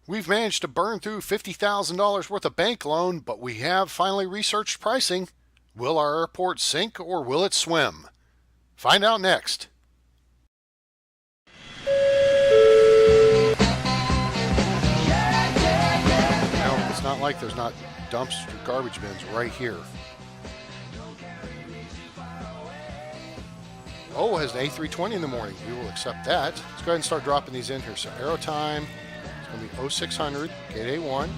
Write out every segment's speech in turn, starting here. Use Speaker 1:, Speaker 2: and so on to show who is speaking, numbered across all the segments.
Speaker 1: We've managed to burn through $50,000 worth of bank loan, but we have finally researched pricing. Will our airport sink or will it swim? Find out next. It's not like there's not dumpster garbage bins right here. Oh, it has an A320 in the morning. We will accept that. Let's go ahead and start dropping these in here. So aero time, it's going to be 0600, gate A1.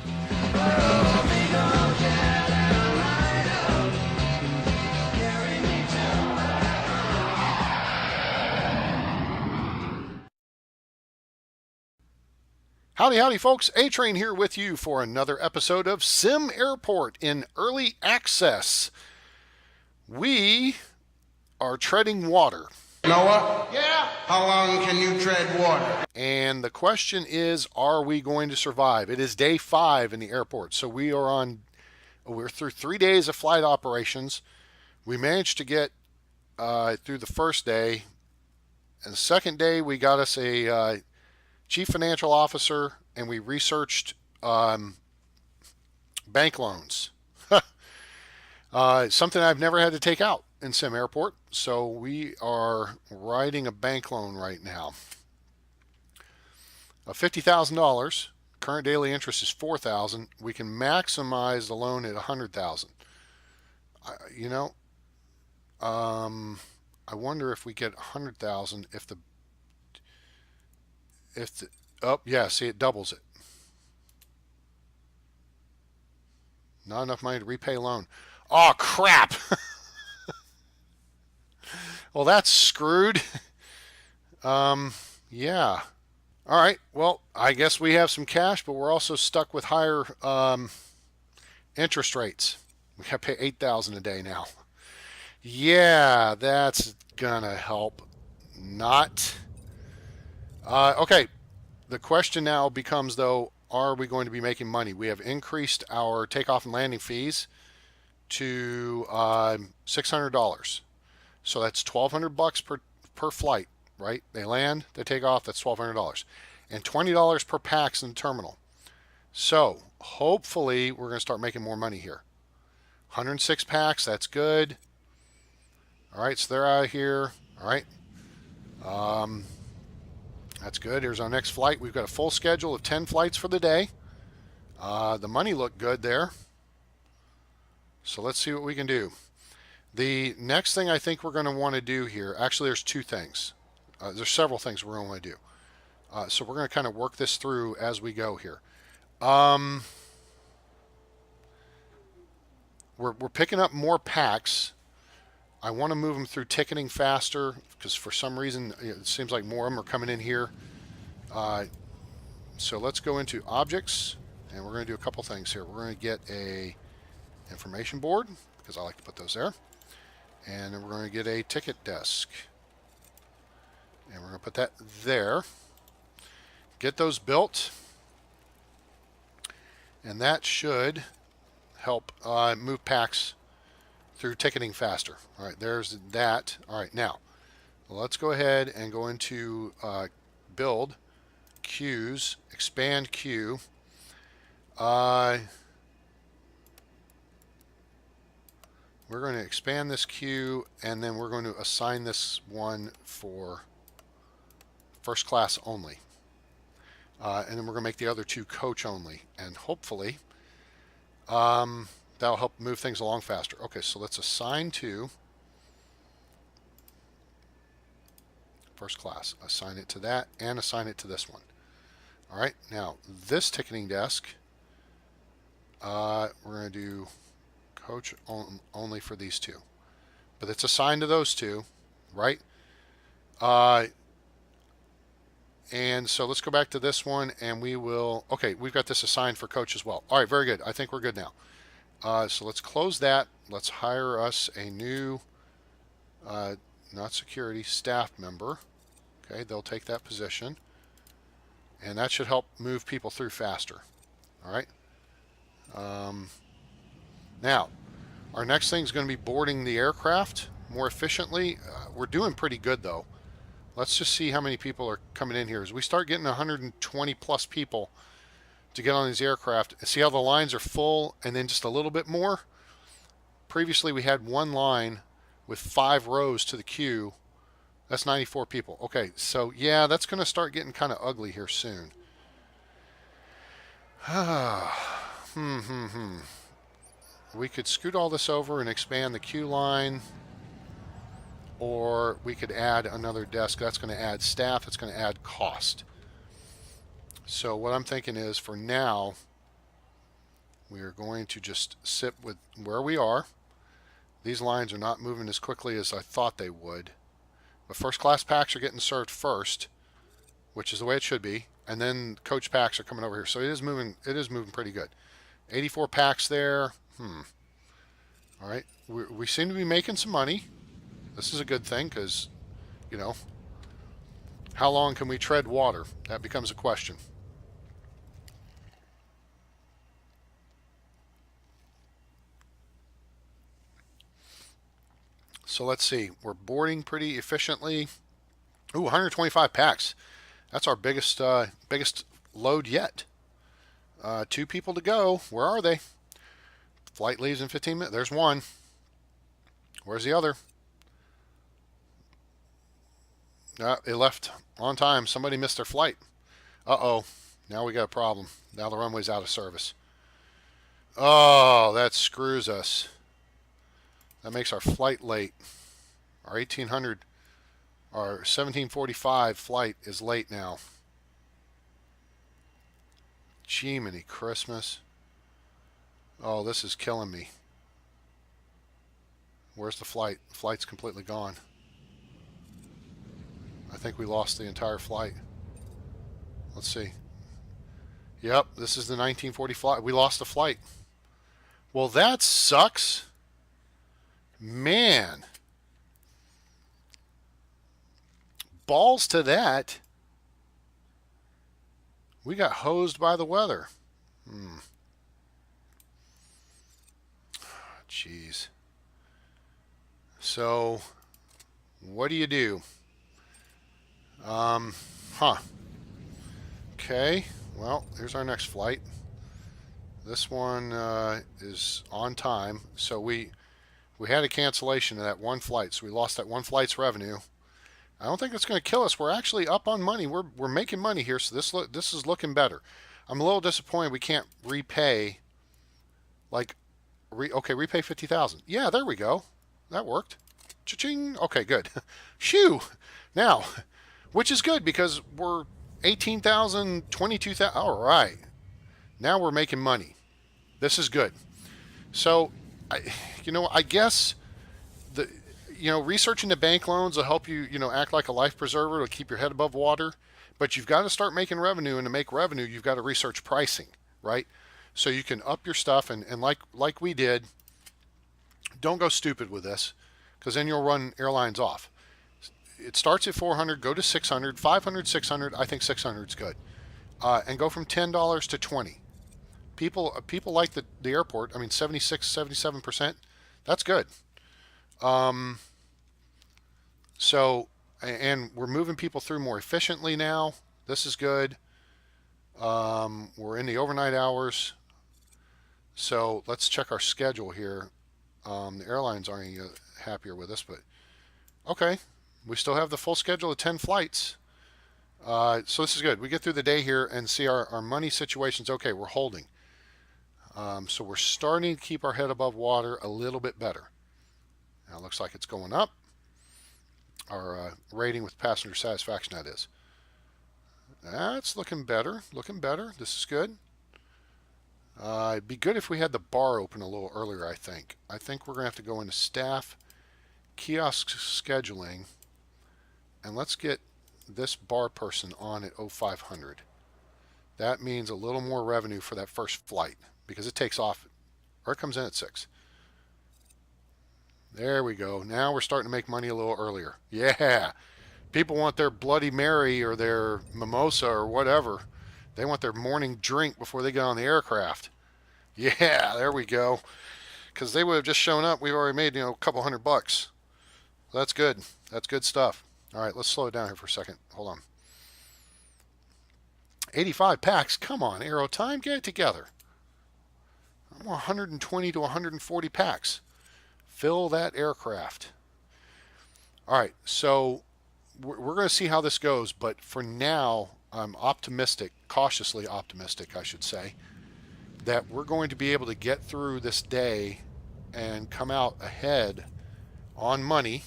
Speaker 1: Howdy, howdy, folks. A-Train here with you for another episode of SimAirport in early access. We are treading water.
Speaker 2: Noah?
Speaker 1: Yeah?
Speaker 2: How long can you tread water?
Speaker 1: And the question is, are we going to survive? It is day 5 in the airport. So we're through 3 days of flight operations. We managed to get through the first day. And the second day, we got us a chief financial officer, and we researched bank loans. Something I've never had to take out in SimAirport. So we are writing a bank loan right now of $50,000. Current daily interest is $4,000. We can maximize the loan at $100,000. I wonder if we get $100,000 see, it doubles it. Not enough money to repay loan. Oh, crap. Well, that's screwed. Yeah. All right. Well, I guess we have some cash, but we're also stuck with higher interest rates. We have to pay $8,000 a day now. Yeah, that's gonna help. Not. Okay. The question now becomes, though, are we going to be making money? We have increased our takeoff and landing fees to $600. So that's $1,200 per flight, right? They land, they take off, that's $1,200. And $20 per pax in the terminal. So hopefully we're going to start making more money here. 106 pax, that's good. All right, so they're out of here. All right. That's good. Here's our next flight. We've got a full schedule of 10 flights for the day. The money looked good there. So let's see what we can do. The next thing I think we're going to want to do here, actually there's two things. There's several things we're going to want to do. So we're going to kind of work this through as we go here. We're picking up more packs. I want to move them through ticketing faster because for some reason it seems like more of them are coming in here. So let's go into objects, and we're going to do a couple things here. We're going to get a information board because I like to put those there. And then we're going to get a ticket desk. And we're going to put that there. Get those built. And that should help move packs through ticketing faster. All right, there's that. All right, now let's go ahead and go into build, queues, expand queue. We're going to expand this queue, and then we're going to assign this one for first class only. And then we're going to make the other two coach only. And hopefully that'll help move things along faster. Okay, so let's assign to first class. Assign it to that and assign it to this one. All right, now this ticketing desk, we're going to do coach only for these two. But it's assigned to those two, right? And so let's go back to this one, and we will, okay, we've got this assigned for coach as well. All right, very good. I think we're good now. So let's close that. Let's hire us a new, not security, staff member. Okay, they'll take that position. And that should help move people through faster. All right. Now, our next thing is going to be boarding the aircraft more efficiently. We're doing pretty good, though. Let's just see how many people are coming in here. As we start getting 120 plus people to get on these aircraft. See how the lines are full and then just a little bit more? Previously, we had one line with 5 rows to the queue. That's 94 people. Okay, so yeah, that's going to start getting kind of ugly here soon. We could scoot all this over and expand the queue line, or we could add another desk. That's going to add staff. It's going to add cost. So what I'm thinking is, for now, we are going to just sit with where we are. These lines are not moving as quickly as I thought they would. But first class packs are getting served first, which is the way it should be. And then coach packs are coming over here. So it is moving pretty good. 84 packs there. All right. We seem to be making some money. This is a good thing because, you know, how long can we tread water? That becomes a question. So let's see. We're boarding pretty efficiently. Ooh, 125 packs. That's our biggest load yet. 2 people to go. Where are they? Flight leaves in 15 minutes. There's one. Where's the other? It left on time. Somebody missed their flight. Uh-oh. Now we got a problem. Now the runway's out of service. Oh, that screws us. That makes our flight late. Our 1800, our 1745 flight is late now. Jiminy Christmas. Oh, this is killing me. Where's the flight? The flight's completely gone. I think we lost the entire flight. Let's see. Yep, this is the 1940 flight. We lost the flight. Well, that sucks. Man. Balls to that. We got hosed by the weather. Jeez. So, what do you do? Okay. Well, here's our next flight. This one is on time. So we had a cancellation of that one flight. So we lost that one flight's revenue. I don't think it's going to kill us. We're actually up on money. We're making money here. So this is looking better. I'm a little disappointed we can't repay. Repay 50,000. Yeah, there we go. That worked. Cha-ching. Okay, good. Shoo. Now, which is good because we're 18,000, 22,000. All right. Now we're making money. This is good. So, I guess researching the bank loans will help you, act like a life preserver to keep your head above water. But you've got to start making revenue, and to make revenue, you've got to research pricing, right? So you can up your stuff, and like we did, don't go stupid with this, because then you'll run airlines off. It starts at 400, go to 600, 500, 600. I think 600 is good, and go from $10 to 20. People like the airport. I mean, 76, 77%. That's good. So, and we're moving people through more efficiently now. This is good. We're in the overnight hours. So let's check our schedule here. The airlines aren't any happier with us, but okay. We still have the full schedule of 10 flights. So this is good. We get through the day here and see our money situation's okay. We're holding. So we're starting to keep our head above water a little bit better. Now it looks like it's going up. Our rating with passenger satisfaction, that is. That's looking better. Looking better. This is good. It'd be good if we had the bar open a little earlier, I think. I think we're going to have to go into staff, kiosk scheduling, and let's get this bar person on at 0500. That means a little more revenue for that first flight because it takes off, or it comes in at 6. There we go. Now we're starting to make money a little earlier. Yeah. People want their Bloody Mary or their mimosa or whatever. They want their morning drink before they get on the aircraft. Yeah, there we go. Because they would have just shown up. We've already made, a couple $100. That's good. That's good stuff. All right, let's slow it down here for a second. Hold 85 packs. Come on, Aero Time, get it together. I want 120 to 140 packs. Fill that aircraft. All right, so we're going to see how this goes, but for now, I'm optimistic, cautiously optimistic, I should say, that we're going to be able to get through this day and come out ahead on money,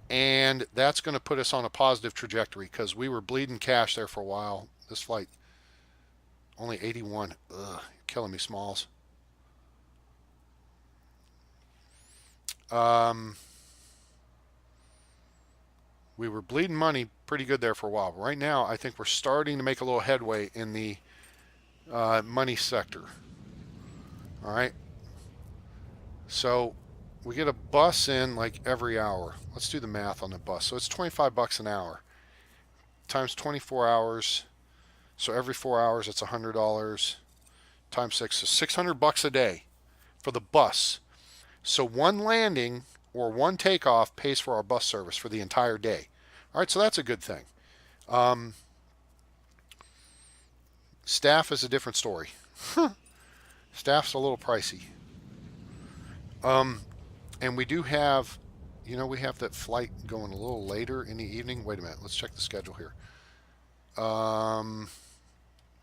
Speaker 1: and that's going to put us on a positive trajectory because we were bleeding cash there for a while. This flight only 81. Ugh, you're killing me, Smalls. Um, we were bleeding money pretty good there for a while. But right now, I think we're starting to make a little headway in the money sector. All right. So we get a bus in like every hour. Let's do the math on the bus. So it's 25 bucks an hour times 24 hours. So every 4 hours, it's $100 times 6. So 600 bucks a day for the bus. So one landing or one takeoff pays for our bus service for the entire day. All right, so that's a good thing. Um, Staff is a different story. Staff's a little pricey. Um, and we do have, we have that flight going a little later in the evening. Wait a minute, let's check the schedule here.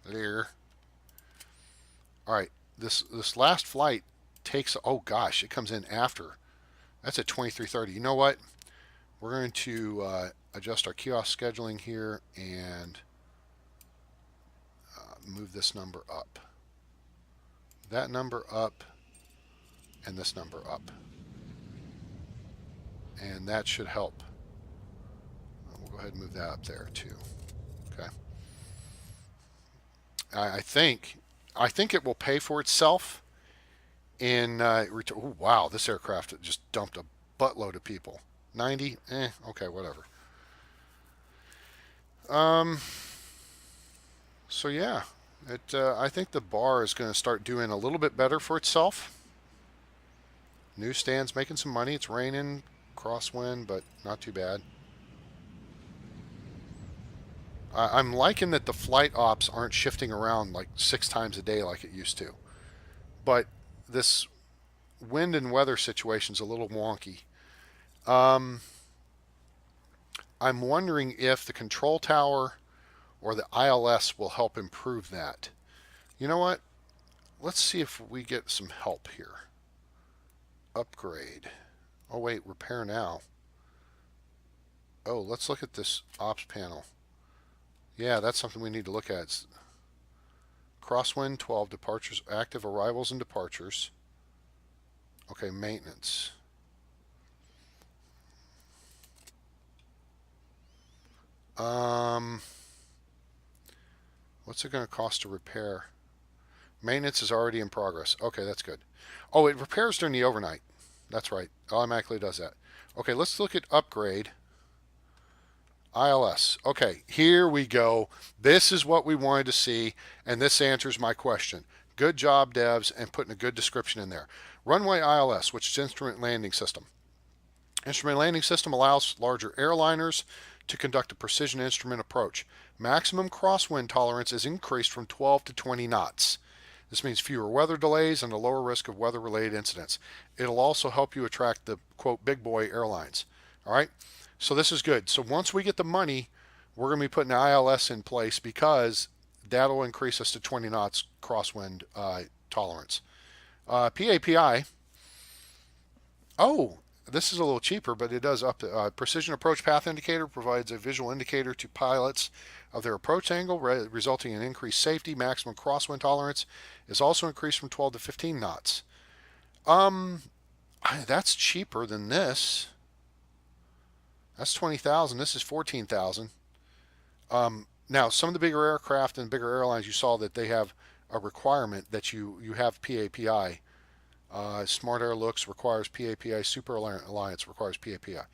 Speaker 1: There. All right, this last flight takes. Oh gosh, it comes in after. That's at 23:30. You know what? We're going to adjust our kiosk scheduling here and move this number up. That number up and this number up. And that should help. We'll go ahead and move that up there too. Okay. I think it will pay for itself in return. Oh, wow, this aircraft just dumped a buttload of people. 90? Okay, whatever. So yeah, I think the bar is going to start doing a little bit better for itself. Newsstand's making some money. It's raining, crosswind, but not too bad. I'm liking that the flight ops aren't shifting around like 6 times a day like it used to. But this wind and weather situation's a little wonky. Um, I'm wondering if the control tower or the ILS will help improve that. You know what? Let's see if we get some help here. Upgrade. Oh wait, repair now. Oh, let's look at this ops panel. Yeah, that's something we need to look at. It's crosswind, 12 departures, active arrivals and departures. Okay, maintenance. What's it going to cost to repair? Maintenance is already in progress. Okay, that's good. Oh, it repairs during the overnight. That's right. Automatically does that. Okay, let's look at upgrade. ILS. Okay, here we go. This is what we wanted to see, and this answers my question. Good job, devs, and putting a good description in there. Runway ILS, which is Instrument Landing System. Instrument Landing System allows larger airliners to conduct a precision instrument approach. Maximum crosswind tolerance is increased from 12 to 20 knots. This means fewer weather delays and a lower risk of weather-related incidents. It'll also help you attract the, quote, big boy airlines. All right? So this is good. So once we get the money, we're going to be putting the ILS in place because that'll increase us to 20 knots crosswind tolerance. PAPI. Oh, this is a little cheaper, but it does up the precision approach path indicator provides a visual indicator to pilots of their approach angle, resulting in increased safety. Maximum crosswind tolerance is also increased from 12 to 15 knots. That's cheaper than this. That's 20,000. This is 14,000. Now, some of the bigger aircraft and bigger airlines, you saw that they have a requirement that you have PAPI. Smart Air Looks requires PAPI. Super Alliance requires PAPI.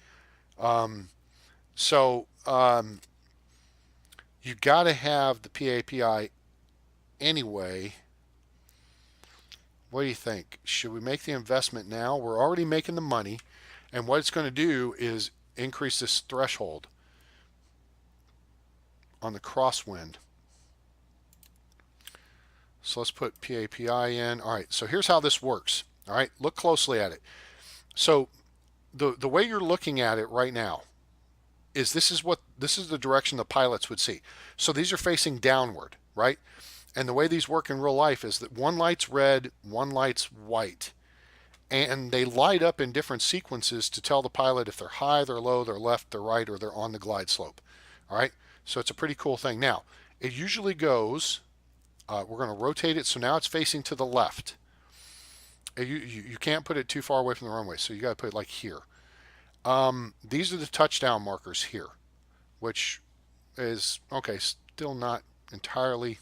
Speaker 1: You got to have the PAPI anyway. What do you think? Should we make the investment now? We're already making the money, and what it's going to do is increase this threshold on the crosswind. So let's put PAPI in. All right, so here's how this works. All right, look closely at it. So the way you're looking at it right now is this is the direction the pilots would see. So these are facing downward, right? And the way these work in real life is that one light's red, one light's white. And they light up in different sequences to tell the pilot if they're high, they're low, they're left, they're right, or they're on the glide slope. All right, so it's a pretty cool thing. Now, it usually goes, we're going to rotate it so now it's facing to the left. You can't put it too far away from the runway, so you got to put it like here. These are the touchdown markers here, which is, okay, still not entirely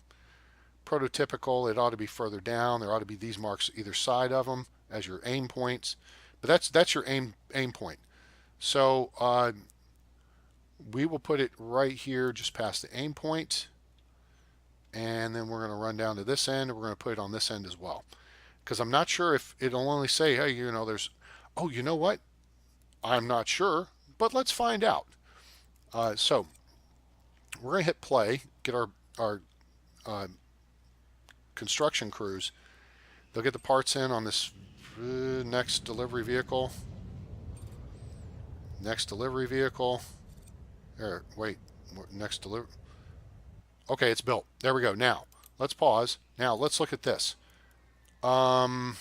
Speaker 1: prototypical. It ought to be further down. There ought to be these marks either side of them as your aim points, but that's your aim point. So we will put it right here just past the aim point, and then we're going to run down to this end, and we're going to put it on this end as well, because I'm not sure if it'll only say, hey, there's, oh, you know what, I'm not sure, but let's find out. So we're going to hit play, get our construction crews. They'll get the parts in on this next delivery vehicle. Next delivery vehicle. There, wait, next delivery. Okay, it's built. There we go. Now, let's pause. Now, let's look at this. Ops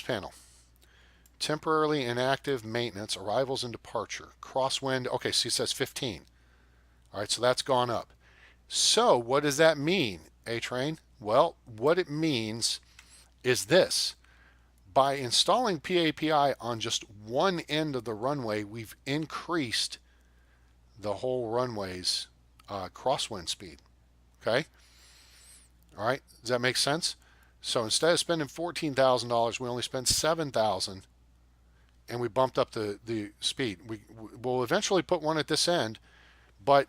Speaker 1: panel. Temporarily inactive maintenance, arrivals and departure. Crosswind. Okay, so it says 15. All right, so that's gone up. So what does that mean, A-Train? Well, what it means is this. By installing PAPI on just one end of the runway, we've increased the whole runway's crosswind speed. Okay? All right, does that make sense? So instead of spending $14,000, we only spent $7,000, and we bumped up the speed. We'll eventually put one at this end, but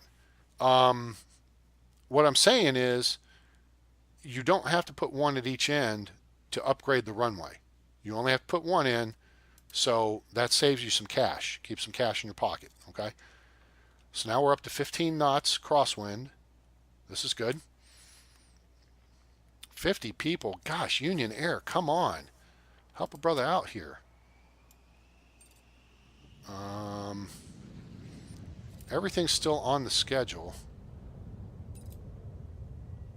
Speaker 1: what I'm saying is you don't have to put one at each end to upgrade the runway. You only have to put one in, so that saves you some cash. Keep some cash in your pocket, okay? So now we're up to 15 knots crosswind. This is good. 50 people. Gosh, Union Air, come on. Help a brother out here. Everything's still on the schedule.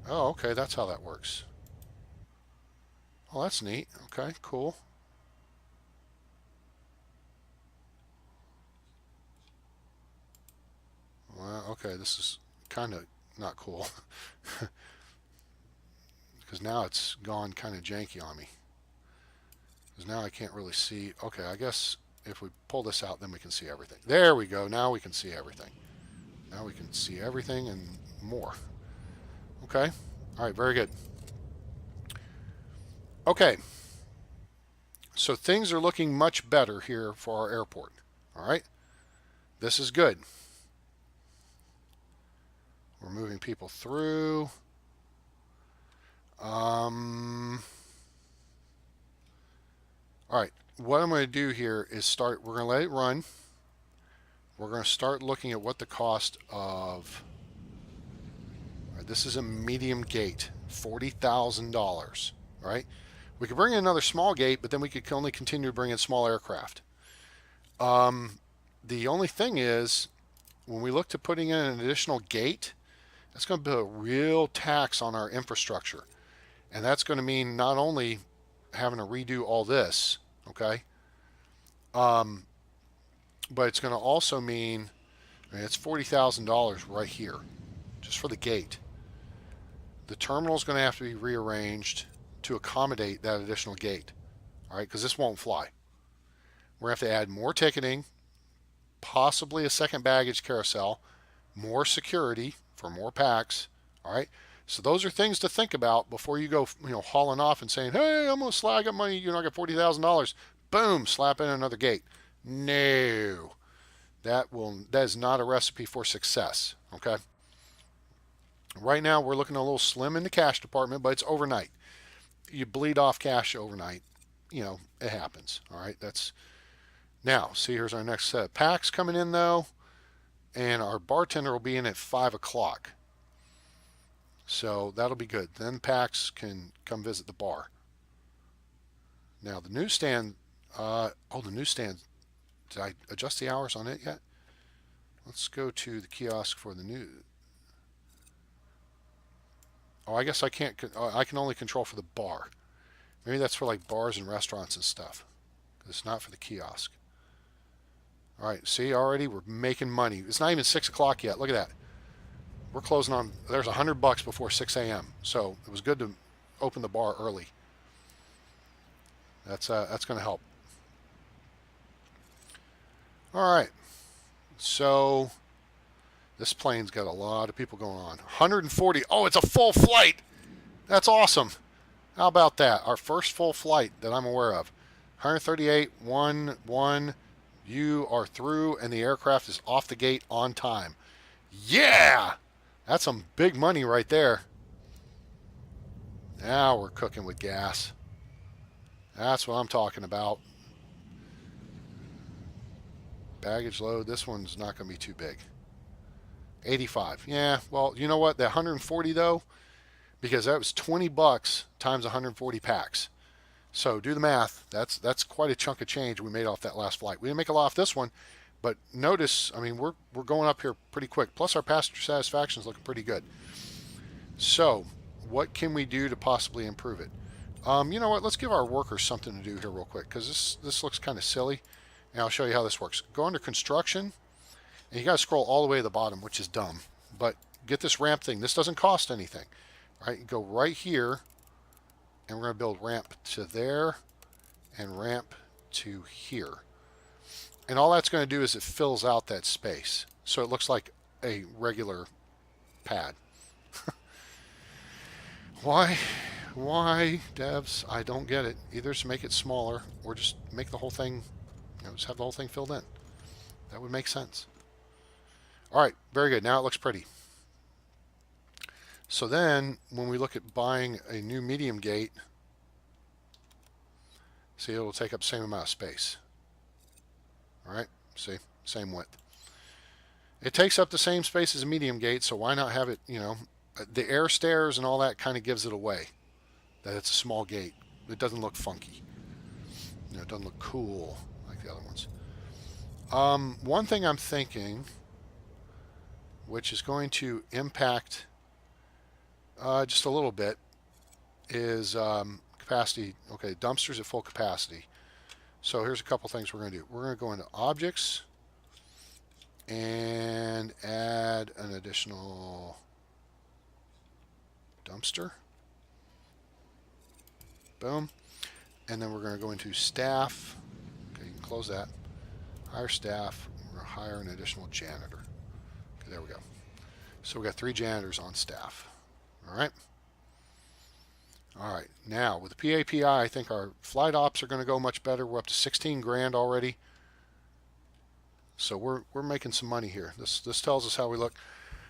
Speaker 1: Oh, okay, that's how that works. Oh, that's neat. Okay, cool. Well, okay, this is kind of not cool. Because now it's gone kind of janky on me. Because now I can't really see. Okay, I guess if we pull this out, then we can see everything. There we go. Now we can see everything. Now we can see everything and more. Okay. All right, very good. Okay. So things are looking much better here for our airport. All right. This is good. We're moving people through. All right. What I'm going to do here is we're going to let it run. We're going to start looking at what the cost of, this is a medium gate, $40,000, right? We could bring in another small gate, but then we could only continue to bring in small aircraft. The only thing is, when we look to putting in an additional gate, that's going to be a real tax on our infrastructure. And that's going to mean not only having to redo all this, okay, but it's going to also mean, it's $40,000 right here, just for the gate. The terminal is going to have to be rearranged to accommodate that additional gate, all right, because this won't fly. We're going to have to add more ticketing, possibly a second baggage carousel, more security for more packs, all right. So those are things to think about before you go, hauling off and saying, hey, I'm going to slide, I got money, I got $40,000. Boom, slap in another gate. No, that is not a recipe for success, okay? Right now, we're looking a little slim in the cash department, but it's overnight. You bleed off cash overnight. It happens, all right? Now, see, here's our next set of packs coming in, though, and our bartender will be in at 5 o'clock. So that'll be good. Then PAX can come visit the bar. Now the newsstand, the newsstand, did I adjust the hours on it yet? Let's go to the kiosk for the new. Oh, I guess I can't, I can only control for the bar. Maybe that's for like bars and restaurants and stuff. It's not for the kiosk. All right, see, already we're making money. It's not even 6 o'clock yet. Look at that. We're closing on, there's $100 before 6 a.m. So it was good to open the bar early. That's going to help. All right, so this plane's got a lot of people going on. 140. Oh, it's a full flight. That's awesome. How about that? Our first full flight that I'm aware of. 138, 1, 1. You are through, and the aircraft is off the gate on time. Yeah! That's some big money right there. Now we're cooking with gas. That's what I'm talking about. Baggage load. This one's not going to be too big. 85. Yeah, well, you know what? That 140 though, because that was $20 times 140 packs. So do the math. That's quite a chunk of change we made off that last flight. We didn't make a lot off this one, but notice, I mean, we're going up here pretty quick. Plus our passenger satisfaction is looking pretty good. So what can we do to possibly improve it? You know what? Let's give our workers something to do here real quick, because this looks kind of silly, and I'll show you how this works. Go under construction, and you got to scroll all the way to the bottom, which is dumb. But get this ramp thing. This doesn't cost anything. Right? You go right here, and we're going to build ramp to there and ramp to here. And all that's going to do is it fills out that space. So it looks like a regular pad. Why? Why, devs? I don't get it. Either just make it smaller or just make the whole thing, just have the whole thing filled in. That would make sense. All right, very good. Now it looks pretty. So then when we look at buying a new medium gate, see, it'll take up the same amount of space. All right, see, same width. It takes up the same space as a medium gate, so why not have it, the air stairs and all that kind of gives it away, that it's a small gate. It doesn't look funky. It doesn't look cool like the other ones. One thing I'm thinking, which is going to impact just a little bit, is capacity. Okay, dumpsters at full capacity. So here's a couple things we're going to do. We're going to go into objects and add an additional dumpster. Boom. And then we're going to go into staff. Okay, you can close that. Hire staff. We're going to hire an additional janitor. Okay, there we go. So we got 3 janitors on staff. All right. All right. Now with the PAPI, I think our flight ops are going to go much better. We're up to 16 grand already. So we're making some money here. This tells us how we look.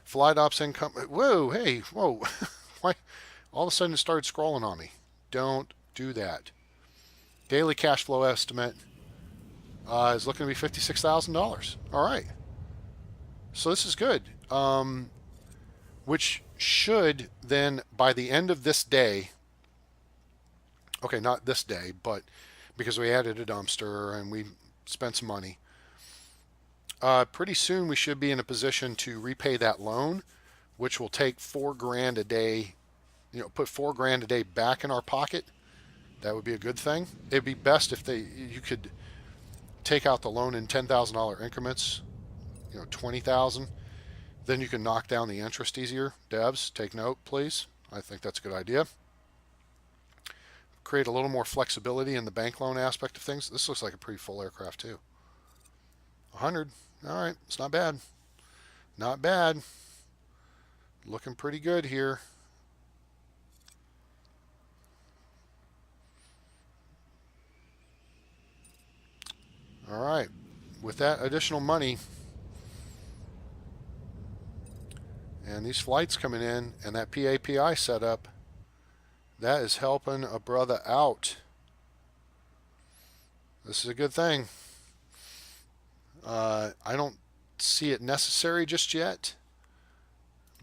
Speaker 1: Flight ops income. Whoa, hey, whoa. Why? All of a sudden it started scrolling on me. Don't do that. Daily cash flow estimate is looking to be $56,000. All right. So this is good. Which should then, by the end of this day, okay, not this day, but because we added a dumpster and we spent some money, pretty soon we should be in a position to repay that loan, which will take 4 grand a day, put 4 grand a day back in our pocket. That would be a good thing. It'd be best if you could take out the loan in $10,000 increments, 20,000. Then you can knock down the interest easier. Devs, take note, please. I think that's a good idea. Create a little more flexibility in the bank loan aspect of things. This looks like a pretty full aircraft too. 100. All right, it's not bad. Not bad. Looking pretty good here. All right, with that additional money and these flights coming in and that PAPI setup, that is helping a brother out. This is a good thing. I don't see it necessary just yet,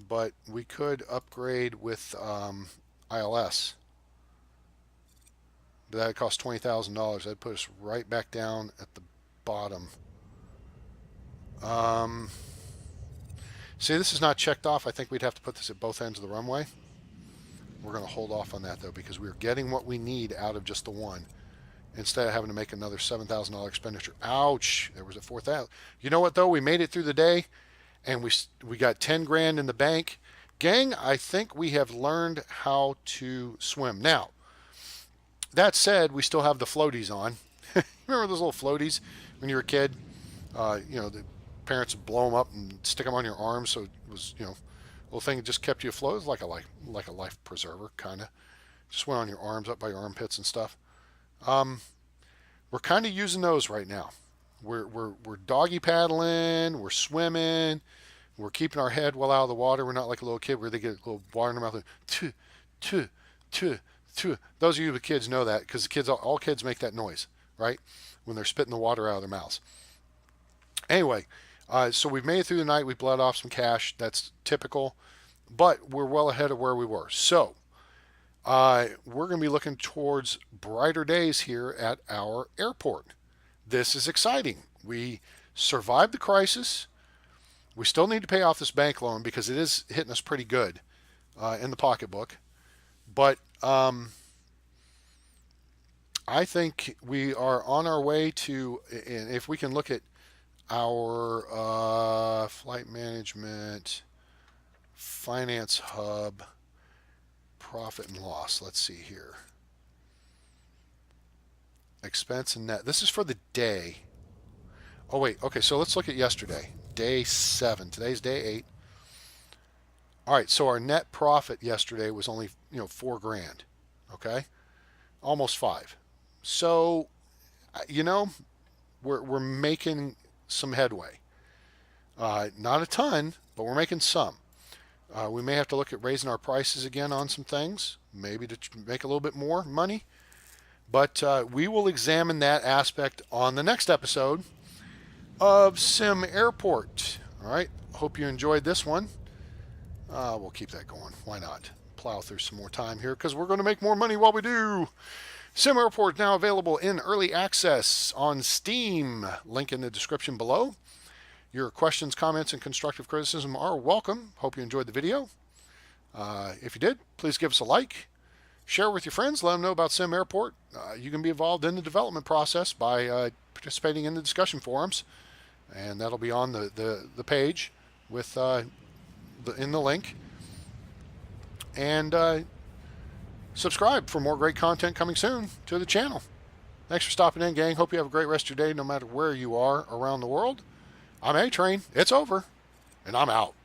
Speaker 1: but we could upgrade with ILS. But that cost $20,000. That'd put us right back down at the bottom. Um, See, this is not checked off. I think we'd have to put this at both ends of the runway. We're going to hold off on that though because we're getting what we need out of just the one instead of having to make another $7,000 expenditure. Ouch! There was a 4,000. You know what though? We made it through the day, and we got 10 grand in the bank. Gang, I think we have learned how to swim. Now, that said, we still have the floaties on. Remember those little floaties when you were a kid? The parents would blow them up and stick them on your arms, so it was, a little thing that just kept you afloat. It was like a life preserver, kind of. Just went on your arms, up by your armpits and stuff. Um, we're kind of using those right now. We're doggy paddling, we're swimming, we're keeping our head well out of the water. We're not like a little kid where they get a little water in their mouth. And, tuh, tuh, tuh, tuh. Those of you with kids know that because the kids, all kids make that noise, right? When they're spitting the water out of their mouths. Anyway, so we've made it through the night. We bled off some cash. That's typical, but we're well ahead of where we were. So we're going to be looking towards brighter days here at our airport. This is exciting. We survived the crisis. We still need to pay off this bank loan because it is hitting us pretty good in the pocketbook. But I think we are on our way to, and if we can look at our flight management finance hub profit and loss. Let's see here. Expense and net. This is for the day. Oh, wait. Okay, so let's look at yesterday. Day 7. Today's day 8. All right, so our net profit yesterday was only, 4 grand. Okay? Almost 5. So, we're making some headway. Not a ton, but we're making some. We may have to look at raising our prices again on some things, maybe to make a little bit more money. But we will examine that aspect on the next episode of SimAirport. All right. Hope you enjoyed this one. We'll keep that going. Why not? Plow through some more time here because we're going to make more money while we do. SimAirport now available in early access on Steam. Link in the description below. Your questions, comments, and constructive criticism are welcome. Hope you enjoyed the video. If you did, please give us a like. Share with your friends. Let them know about SimAirport. You can be involved in the development process by participating in the discussion forums. And that'll be on the page with in the link. And subscribe for more great content coming soon to the channel. Thanks for stopping in, gang. Hope you have a great rest of your day no matter where you are around the world. I'm A-Train. It's over. And I'm out.